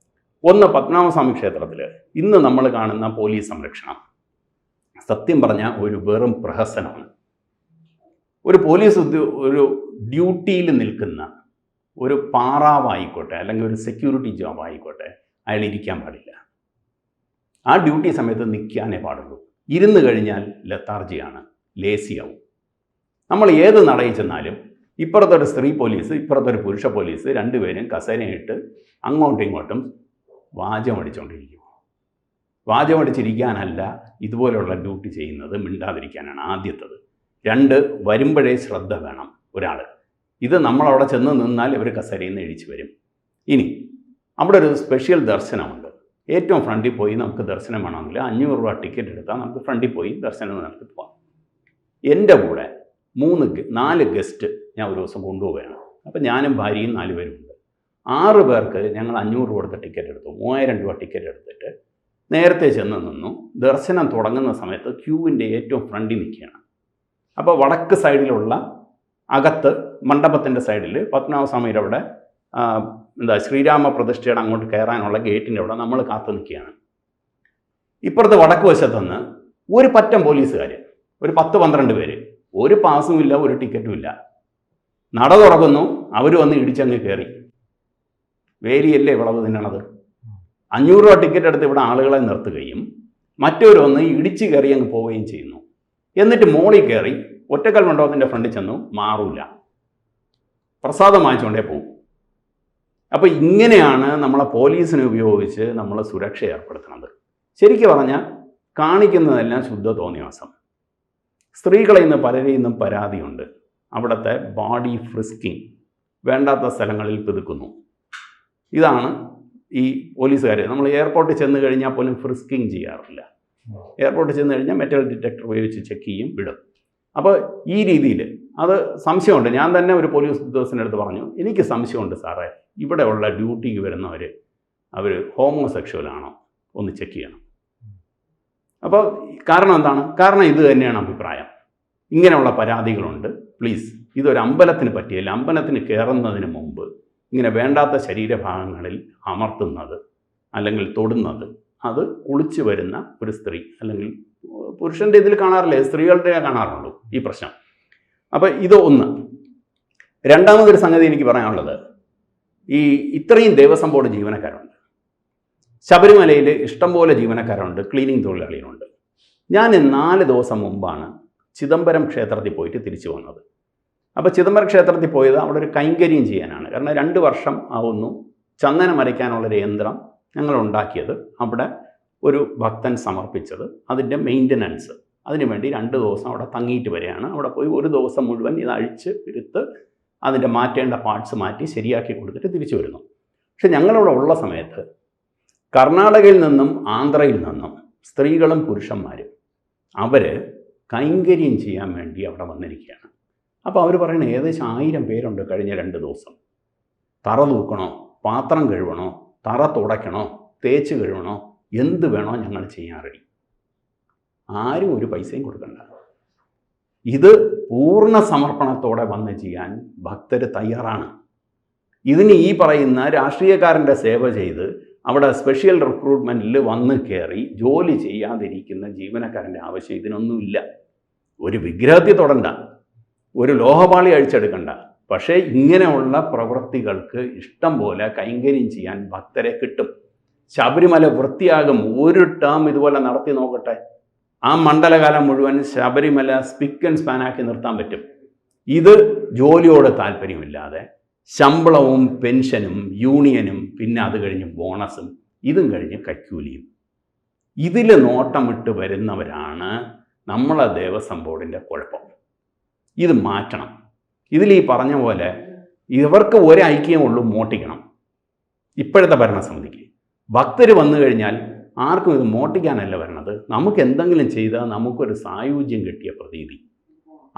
ഒന്ന്, പത്മനാഭസ്വാമി ക്ഷേത്രത്തിൽ ഇന്ന് നമ്മൾ കാണുന്ന പോലീസ് സംരക്ഷണം സത്യം പറഞ്ഞാൽ ഒരു വെറും പ്രഹസനമാണ്. ഒരു പോലീസ് ഒരു ഡ്യൂട്ടിയിൽ നിൽക്കുന്ന ഒരു പാറാവായിക്കോട്ടെ അല്ലെങ്കിൽ ഒരു സെക്യൂരിറ്റി ജോബ് ആയിക്കോട്ടെ, അയാൾ ഇരിക്കാൻ പാടില്ല. ആ ഡ്യൂട്ടി സമയത്ത് നിൽക്കാനേ പാടുള്ളൂ. ഇരുന്ന് കഴിഞ്ഞാൽ ലത്താർജിയാണ്, ലേസിയാവും. നമ്മൾ ഏത് നടയിൽ ചെന്നാലും ഇപ്പുറത്തൊരു സ്ത്രീ പോലീസ് ഇപ്പുറത്തൊരു പുരുഷ പോലീസ് രണ്ടുപേരും കസേരയിട്ട് അങ്ങോട്ടും ഇങ്ങോട്ടും വാചമടിച്ചുകൊണ്ടിരിക്കും. വാചമടിച്ചിരിക്കാനല്ല ഇതുപോലുള്ള ഡ്യൂട്ടി ചെയ്യുന്നത്, മിണ്ടാതിരിക്കാനാണ് ആദ്യത്തത്. 2, വരുമ്പോഴേ ശ്രദ്ധ വേണം ഒരാൾ. ഇത് നമ്മളവിടെ ചെന്ന് നിന്നാൽ ഇവർ കസേരയിൽ നിന്ന് എഴിച്ചു വരും. ഇനി അവിടെ ഒരു സ്പെഷ്യൽ ദർശനമുണ്ട്. ഏറ്റവും ഫ്രണ്ടിൽ പോയി നമുക്ക് ദർശനം വേണമെങ്കിൽ 500 രൂപ ടിക്കറ്റ് എടുത്താൽ നമുക്ക് ഫ്രണ്ടിൽ പോയി ദർശനം നടത്തി പോകാം. എൻ്റെ കൂടെ 4 ഗസ്റ്റ് ഞാൻ ഒരു ദിവസം കൊണ്ടുപോവുകയാണ്. അപ്പോൾ ഞാനും ഭാര്യയും 4 പേരുമുണ്ട്. 6 പേർക്ക് ഞങ്ങൾ 500 രൂപ കൊടുത്ത് ടിക്കറ്റ് എടുത്തു. 3000 രൂപ ടിക്കറ്റ് എടുത്തിട്ട് നേരത്തെ ചെന്ന് നിന്നു. ദർശനം തുടങ്ങുന്ന സമയത്ത് ക്യൂവിൻ്റെ ഏറ്റവും ഫ്രണ്ടിൽ നിൽക്കുകയാണ്. അപ്പോൾ വടക്ക് സൈഡിലുള്ള അകത്ത് മണ്ഡപത്തിൻ്റെ സൈഡിൽ പത്മനാഭസ്വാമിയുടെ അവിടെ ശ്രീരാമ പ്രതിഷ്ഠയുടെ അങ്ങോട്ട് കയറാനുള്ള ഗേറ്റിൻ്റെ അവിടെ നമ്മൾ കാത്തു നിൽക്കുകയാണ്. ഇപ്പുറത്ത് വടക്ക് വശത്തുനിന്ന് ഒരു പറ്റം പോലീസുകാർ, ഒരു 10-12 പേര്, ഒരു പാസും ഇല്ല, ഒരു ടിക്കറ്റും ഇല്ല. നട തുറക്കുന്നു, അവർ വന്ന് ഇടിച്ചങ്ങ് കയറി. വേലിയല്ലേ വിളവ് തിന്നണത്. 500 രൂപ ടിക്കറ്റ് എടുത്ത് ഇവിടെ ആളുകളെ നിർത്തുകയും മറ്റൊരു വന്ന് ഇടിച്ച് കയറി അങ്ങ് പോവുകയും ചെയ്യുന്നു. എന്നിട്ട് മോളിൽ കയറി ഒറ്റക്കൽ മണ്ഡപത്തിൻ്റെ ഫ്രണ്ടിൽ ചെന്നു, മാറൂല, പ്രസാദം വാങ്ങിച്ചുകൊണ്ടേ പോകും. അപ്പോൾ ഇങ്ങനെയാണ് നമ്മളെ പോലീസിനെ ഉപയോഗിച്ച് നമ്മൾ സുരക്ഷ ഏർപ്പെടുത്തുന്നത്. ശരിക്കും പറഞ്ഞാൽ കാണിക്കുന്നതെല്ലാം ശുദ്ധ തോന്നിവാസം. സ്ത്രീകളെ ഇന്ന് പലരെയും നിന്നും പരാതിയുണ്ട്. അവിടുത്തെ ബോഡി ഫ്രിസ്കിങ്, വേണ്ടാത്ത സ്ഥലങ്ങളിൽ പിതുക്കുന്നു. ഇതാണ് ഈ പോലീസുകാർ. നമ്മൾ എയർപോർട്ടിൽ ചെന്ന് കഴിഞ്ഞാൽ പോലും ഫ്രിസ്കിങ് ചെയ്യാറില്ല. എയർപോർട്ടിൽ ചെന്ന് കഴിഞ്ഞാൽ മെറ്റൽ ഡിറ്റക്ടർ ഉപയോഗിച്ച് ചെക്ക് ചെയ്യും, വിടും. അപ്പോൾ ഈ രീതിയിൽ അത് സംശയമുണ്ട്. ഞാൻ തന്നെ ഒരു പോലീസ് ഉദ്യോഗസ്ഥൻ്റെ അടുത്ത് പറഞ്ഞു, എനിക്ക് സംശയമുണ്ട് സാറേ, ഇവിടെ ഉള്ള ഡ്യൂട്ടിക്ക് അവർ ഹോമോസെക്ഷുവലാണോ, ഒന്ന് ചെക്ക് ചെയ്യണം. അപ്പോൾ കാരണം എന്താണ്? കാരണം ഇത് തന്നെയാണ് അഭിപ്രായം. ഇങ്ങനെയുള്ള പരാതികളുണ്ട്. പ്ലീസ്, ഇതൊരു അമ്പലത്തിന് പറ്റിയില്ല. അമ്പലത്തിന് കയറുന്നതിന് മുമ്പ് ഇങ്ങനെ വേണ്ടാത്ത ശരീരഭാഗങ്ങളിൽ അമർത്തുന്നത് അല്ലെങ്കിൽ തൊടുന്നത്, അത് കുളിച്ച് വരുന്ന ഒരു സ്ത്രീ അല്ലെങ്കിൽ പുരുഷൻ്റെ ഇതിൽ കാണാറില്ലേ, സ്ത്രീകളുടെ കാണാറുള്ളൂ ഈ പ്രശ്നം. അപ്പോൾ ഇത് ഒന്ന്. രണ്ടാമതൊരു സംഗതി എനിക്ക് പറയാനുള്ളത്, ഇത്രയും ദേവസ്വം ബോർഡ് ജീവനക്കാരുണ്ട്, ശബരിമലയിൽ ഇഷ്ടംപോലെ ജീവനക്കാരുണ്ട്, ക്ലീനിങ് തൊഴിലാളികളുണ്ട്. ഞാൻ 4 ദിവസം മുമ്പാണ് ചിദംബരം ക്ഷേത്രത്തിൽ പോയിട്ട് തിരിച്ചു വന്നത്. അപ്പോൾ ചിദംബരം ക്ഷേത്രത്തിൽ പോയത് അവിടെ ഒരു കൈങ്കര്യം ചെയ്യാനാണ്. കാരണം 2 വർഷം ആവുന്നു ചന്ദനം അരയ്ക്കാനുള്ളൊരു യന്ത്രം ഞങ്ങൾ ഉണ്ടാക്കിയത്, അവിടെ ഒരു ഭക്തൻ സമർപ്പിച്ചത്, അതിൻ്റെ മെയിൻ്റനൻസ്, അതിനുവേണ്ടി 2 ദിവസം അവിടെ തങ്ങിയിട്ട് വരികയാണ്. അവിടെ പോയി 1 ദിവസം മുഴുവൻ ഇത് അഴിച്ച് എടുത്ത് അതിൻ്റെ മാറ്റേണ്ട പാർട്സ് മാറ്റി ശരിയാക്കി കൊടുത്തിട്ട് തിരിച്ചു വരുന്നു. പക്ഷെ ഞങ്ങളവിടെ ഉള്ള സമയത്ത് കർണാടകയിൽ നിന്നും ആന്ധ്രയിൽ നിന്നും സ്ത്രീകളും പുരുഷന്മാരും അവർ കൈങ്കര്യം ചെയ്യാൻ വേണ്ടി അവിടെ വന്നിരിക്കുകയാണ്. അപ്പോൾ അവർ പറയുന്നത് ഏകദേശം 1000 പേരുണ്ട് കഴിഞ്ഞ 2 ദിവസം. തറ തൂക്കണോ, പാത്രം കഴുകണോ, തറ തുടയ്ക്കണോ, തേച്ച് കഴുകണോ, എന്ത് വേണോ ഞങ്ങൾ ചെയ്യാൻ റെഡി. ആരും ഒരു പൈസയും കൊടുക്കണ്ട. ഇത് പൂർണ്ണ സമർപ്പണത്തോടെ വന്ന് ചെയ്യാൻ ഭക്തർ തയ്യാറാണ്. ഇതിന് ഈ പറയുന്ന രാഷ്ട്രീയക്കാരൻ്റെ സേവ ചെയ്ത് അവിടെ സ്പെഷ്യൽ റിക്രൂട്ട്മെൻറ്റിൽ വന്ന് കയറി ജോലി ചെയ്യാതിരിക്കുന്ന ജീവനക്കാരൻ്റെ ആവശ്യം ഇതിനൊന്നുമില്ല. ഒരു വിഗ്രഹത്തിൽ തൊടണ്ട, ഒരു ലോഹപാളി അഴിച്ചെടുക്കണ്ട. പക്ഷേ ഇങ്ങനെയുള്ള പ്രവൃത്തികൾക്ക് ഇഷ്ടം പോലെ കൈങ്കര്യം ചെയ്യാൻ ഭക്തരെ കിട്ടും. ശബരിമല വൃത്തിയാകും. ഒരു ടേം ഇതുപോലെ നടത്തി നോക്കട്ടെ, ആ മണ്ഡലകാലം മുഴുവൻ ശബരിമല സ്പിക്ക് ആൻഡ് സ്പാനാക്കി നിർത്താൻ പറ്റും. ഇത് ജോലിയോട് താല്പര്യമില്ലാതെ ശമ്പളവും പെൻഷനും യൂണിയനും പിന്നെ അത് കഴിഞ്ഞ് ബോണസും ഇതും കഴിഞ്ഞ് കൈക്കൂലിയും ഇതിൽ നോട്ടമിട്ട് വരുന്നവരാണ് നമ്മളെ ദേവസ്വം ബോർഡിൻ്റെ കുഴപ്പം. ഇത് മാറ്റണം. ഇതിൽ ഈ പറഞ്ഞ പോലെ ഇവർക്ക് ഒരൈക്യമുള്ളൂ, മോട്ടിക്കണം. ഇപ്പോഴത്തെ ഭരണസമിതിക്ക് ഭക്തർ വന്നു കഴിഞ്ഞാൽ ആർക്കും ഇത് മോട്ടിക്കാനല്ല വരണത്. നമുക്ക് എന്തെങ്കിലും ചെയ്താൽ നമുക്കൊരു സായുജ്യം കിട്ടിയ പ്രതീതി,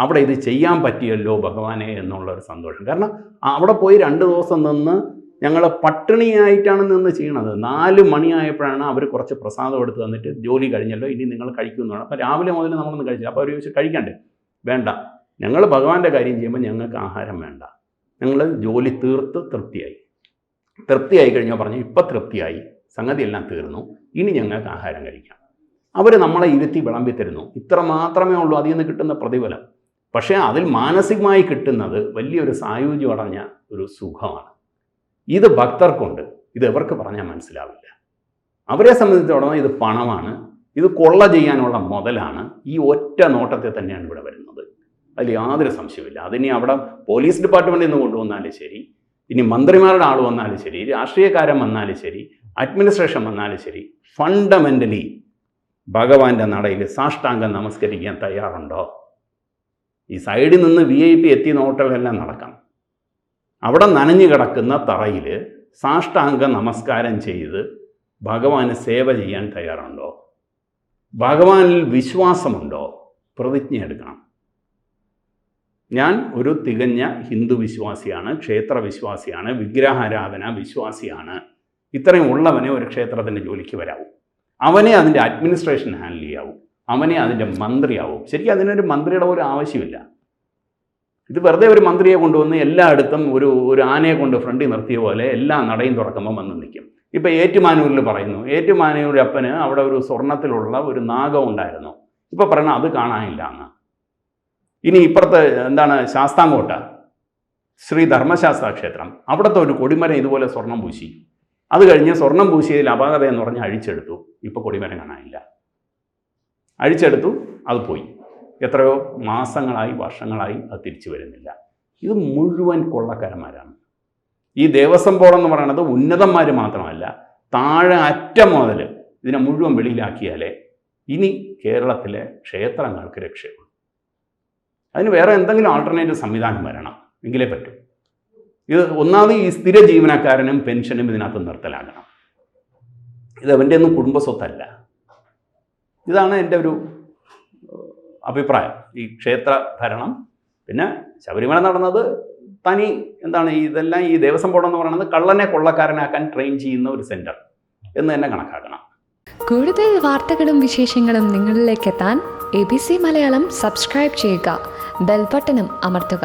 അവിടെ ഇത് ചെയ്യാൻ പറ്റിയല്ലോ ഭഗവാനെ എന്നുള്ളൊരു സന്തോഷം. കാരണം അവിടെ പോയി 2 ദിവസം നിന്ന് ഞങ്ങൾ പട്ടിണിയായിട്ടാണ് നിന്ന് ചെയ്യണത്. 4 മണിയായപ്പോഴാണ് അവർ കുറച്ച് പ്രസാദം എടുത്ത് തന്നിട്ട് ജോലി കഴിഞ്ഞല്ലോ, ഇനി നിങ്ങൾ കഴിക്കുന്നതാണ്. അപ്പോൾ രാവിലെ മുതൽ നമ്മളൊന്ന് കഴിച്ചില്ല. അപ്പോൾ അവർ ചോദിച്ചു കഴിക്കണ്ടേ? വേണ്ട, ഞങ്ങൾ ഭഗവാന്റെ കാര്യം ചെയ്യുമ്പോൾ ഞങ്ങൾക്ക് ആഹാരം വേണ്ട, ഞങ്ങൾ ജോലി തീർത്ത് തൃപ്തിയായി കഴിഞ്ഞാൽ പറഞ്ഞു ഇപ്പം തൃപ്തിയായി, സംഗതിയെല്ലാം തീർന്നു, ഇനി ഞങ്ങൾക്ക് ആഹാരം കഴിക്കാം. അവർ നമ്മളെ ഇരുത്തി വിളമ്പി തരുന്നു. ഇത്ര മാത്രമേ ഉള്ളൂ അതിൽ നിന്ന് കിട്ടുന്ന പ്രതിഫലം. പക്ഷേ അതിൽ മാനസികമായി കിട്ടുന്നത് വലിയൊരു സായുജ്യം അടഞ്ഞ ഒരു സുഖമാണ്. ഇത് ഭക്തർക്കുണ്ട്. ഇത് എവർക്ക് പറഞ്ഞാൽ മനസ്സിലാവില്ല. അവരെ സംബന്ധിച്ചിടത്തോളം ഇത് പണമാണ്, ഇത് കൊള്ള ചെയ്യാനുള്ള മുതലാണ്. ഈ ഒറ്റ നോട്ടത്തെ തന്നെയാണ് ഇവിടെ വരുന്നത്. അതിൽ യാതൊരു സംശയമില്ല. അതിനി അവിടെ പോലീസ് ഡിപ്പാർട്ട്മെൻറ്റിൽ നിന്ന് കൊണ്ടുവന്നാലും ശരി, ഇനി മന്ത്രിമാരുടെ ആൾ വന്നാലും ശരി, രാഷ്ട്രീയക്കാരൻ വന്നാലും ശരി, അഡ്മിനിസ്ട്രേഷൻ വന്നാലും ശരി, ഫണ്ടമെൻ്റലി ഭഗവാന്റെ നടയിൽ സാഷ്ടാംഗം നമസ്കരിക്കാൻ തയ്യാറുണ്ടോ? ഈ സൈഡിൽ നിന്ന് VIP എത്തി നോട്ടലെല്ലാം നടക്കാം. അവിടെ നനഞ്ഞു കിടക്കുന്ന തറയിൽ സാഷ്ടാംഗ നമസ്കാരം ചെയ്ത് ഭഗവാന് സേവ ചെയ്യാൻ തയ്യാറുണ്ടോ? ഭഗവാനിൽ വിശ്വാസമുണ്ടോ? പ്രതിജ്ഞ എടുക്കണം. ഞാൻ ഒരു തികഞ്ഞ ഹിന്ദു വിശ്വാസിയാണ്, ക്ഷേത്ര വിശ്വാസിയാണ്, വിഗ്രഹാരാധന വിശ്വാസിയാണ്. ഇത്രയും ഉള്ളവനെ ഒരു ക്ഷേത്രത്തിൻ്റെ ജോലിക്ക് വരാവും. അവനെ അതിൻ്റെ അഡ്മിനിസ്ട്രേഷൻ ഹാൻഡിൽ ചെയ്യാവും, അവനെ അതിൻ്റെ മന്ത്രിയാവും. ശരിക്കും അതിനൊരു മന്ത്രിയുടെ ഒരു ആവശ്യമില്ല. ഇത് വെറുതെ ഒരു മന്ത്രിയെ കൊണ്ടുവന്ന് എല്ലായിടത്തും ഒരു ആനയെ കൊണ്ട് ഫ്രണ്ടിൽ നിർത്തിയ പോലെ എല്ലാ നടയും തുറക്കുമ്പോൾ വന്ന് നിൽക്കും. ഇപ്പം ഏറ്റുമാനൂരിൽ പറയുന്നു, ഏറ്റുമാനൂർ അപ്പന് അവിടെ ഒരു സ്വർണത്തിലുള്ള ഒരു നാഗം ഉണ്ടായിരുന്നു. ഇപ്പം പറയണം അത് കാണാനില്ല എന്ന്. ഇനി ഇപ്പുറത്ത് എന്താണ് ശാസ്താംകോട്ട ശ്രീ ധർമ്മശാസ്ത്ര ക്ഷേത്രം, അവിടുത്തെ ഒരു കൊടിമരം ഇതുപോലെ സ്വർണം പൂശി. അത് കഴിഞ്ഞ് സ്വർണം പൂശിയതിൽ അപാകത എന്ന് പറഞ്ഞ് അഴിച്ചെടുത്തു. ഇപ്പോൾ കൊടിമരം കാണാനില്ല. അഴിച്ചെടുത്തു, അത് പോയി. എത്രയോ മാസങ്ങളായി വർഷങ്ങളായി അത് തിരിച്ചു വരുന്നില്ല. ഇത് മുഴുവൻ കൊള്ളക്കാരന്മാരാണ്. ഈ ദേവസ്വം ബോർഡ് എന്ന് പറയുന്നത് ഉന്നതന്മാർ മാത്രമല്ല, താഴെ അറ്റം മുതൽ ഇതിനെ മുഴുവൻ വെളിയിലാക്കിയാലേ ഇനി കേരളത്തിലെ ക്ഷേത്രങ്ങൾക്ക് രക്ഷയുള്ളൂ. അതിന് വേറെ എന്തെങ്കിലും ആൾട്ടർനേറ്റീവ് സംവിധാനം വരണം, എങ്കിലേ പറ്റൂ. ഇത് ഒന്നാമത് ഈ സ്ഥിര ജീവനക്കാരനും പെൻഷനും ഇതിനകത്ത് നിർത്തലാകണം. ഇത് അവൻ്റെ ഒന്നും കുടുംബസ്വത്തല്ല. ഇതാണ് എൻ്റെ ഒരു അഭിപ്രായം. ഈ ക്ഷേത്ര ഭരണം, പിന്നെ ശബരിമല നടന്നത് തനി എന്താണ് ഇതെല്ലാം ഈ ദേവസ്വം ബോർഡ് എന്ന് പറയുന്നത് കള്ളനെ കൊള്ളക്കാരനാക്കാൻ ട്രെയിൻ ചെയ്യുന്ന ഒരു സെൻറ്റർ എന്ന് തന്നെ കണക്കാക്കണം. കൂടുതൽ വാർത്തകളും വിശേഷങ്ങളും നിങ്ങളിലേക്ക് എത്താൻ ABC മലയാളം സബ്സ്ക്രൈബ് ചെയ്യുക, ബെൽ ബട്ടണും അമർത്തുക.